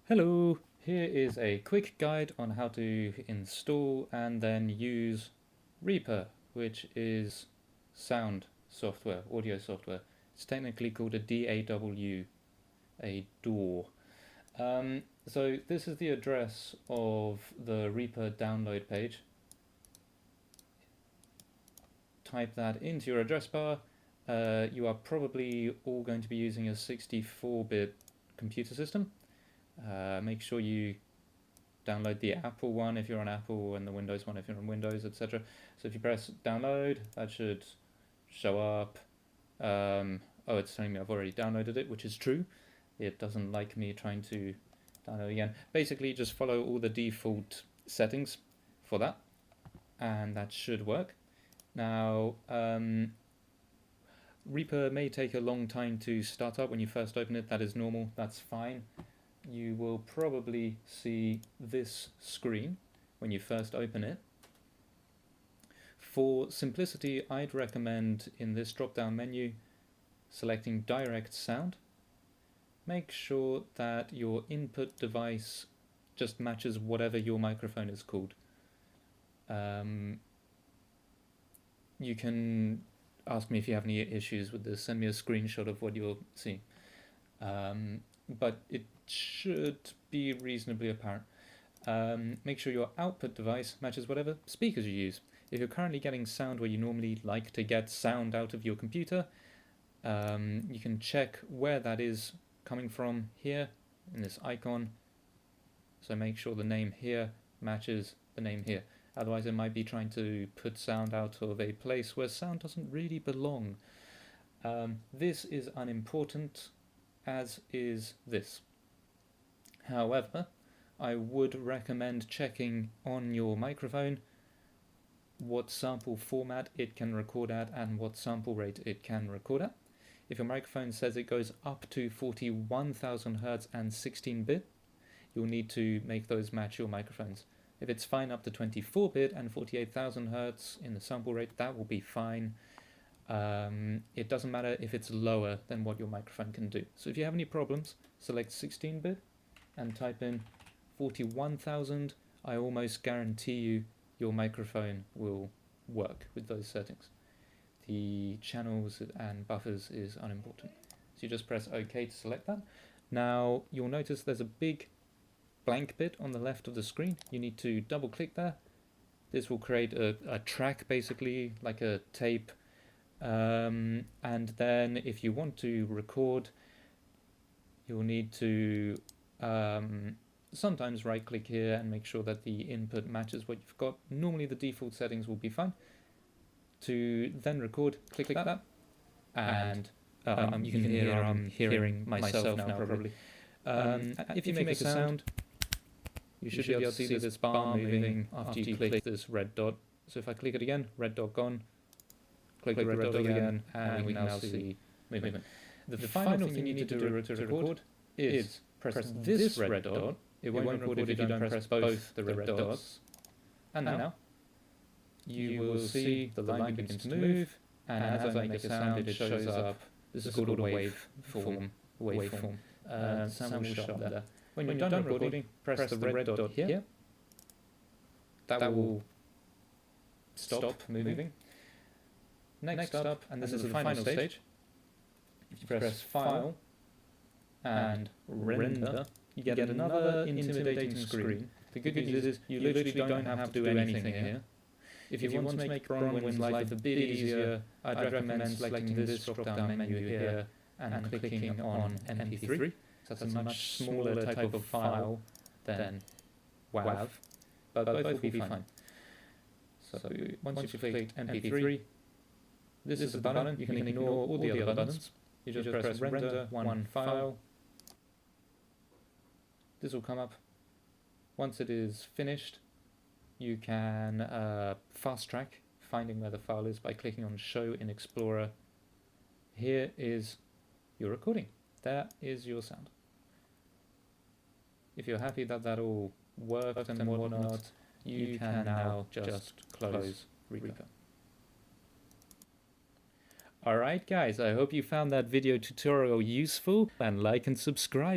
Hello, here is a quick guide on how to install and then use Reaper, which is sound software, audio software. It's technically called a DAW, a DAW. So this is the address of the Reaper download page. Type that into your address bar. You are probably all going to be using a 64-bit computer system. Make sure you download the Apple one if you're on Apple and the Windows one if you're on Windows, etc. So if you press download, that should show up. Oh, it's telling me I've already downloaded it, which is true. It doesn't like me trying to download again. Basically, just follow all the default settings for that, and that should work. Now, Reaper may take a long time to start up when you first open it. That is normal, that's fine. You will probably see this screen when you first open it. For simplicity, I'd recommend in this drop-down menu selecting direct sound. Make sure that your input device just matches whatever your microphone is called. You can ask me if you have any issues with this, send me a screenshot of what you're seeing. But it should be reasonably apparent. Make sure your output device matches whatever speakers you use. If you're currently getting sound where you normally like to get sound out of your computer, you can check where that is coming from here in this icon. So make sure the name here matches the name here. Otherwise it might be trying to put sound out of a place where sound doesn't really belong. This is unimportant, as is this. However, I would recommend checking on your microphone what sample format it can record at and what sample rate it can record at. If your microphone says it goes up to 41,000 Hz and 16-bit, you'll need to make those match your microphones. If it's fine up to 24-bit and 48,000 Hz in the sample rate, that will be fine. It doesn't matter if it's lower than what your microphone can do. So if you have any problems, select 16-bit and type in 41,000. I almost guarantee you your microphone will work with those settings. The channels and buffers is unimportant. So you just press OK to select that. Now you'll notice there's a big blank bit on the left of the screen. You need to double click there. This will create a track, basically like a tape. And then if you want to record, you'll need to sometimes right click here and make sure that the input matches what you've got. Normally the default settings will be fine. To then record, click that, and you can hear I'm hearing myself now probably. If you make a sound, you should be able to see this bar moving after you click this red dot. So if I click it again, red dot gone, click the red dot again, and we can now see movement. The final thing you need to do to record is press this red dot. It won't record if you don't press both the red dots. And now you will see the line begins to move, and as I make a sound, it shows up. This is called a waveform. Sound will show up there. When you're done recording, press the red dot here. That will stop moving. Next up, and this is the final stage, if you press File and Render, you get another intimidating screen. The good news is you literally don't have to do anything here. If you want to make Bronwyn's life a bit easier, I'd recommend selecting this drop-down menu here and clicking on MP3. So that's a much smaller type of file than WAV, but both will be fine. So once you've clicked MP3, this is the button. You can ignore all the other buttons. You just press Render one file. This will come up. Once it is finished, you can fast track finding where the file is by clicking on Show in Explorer. Here is your recording. There is your sound. If you're happy that that all worked and whatnot, you can now just close Reaper. Alright guys, I hope you found that video tutorial useful, and like and subscribe.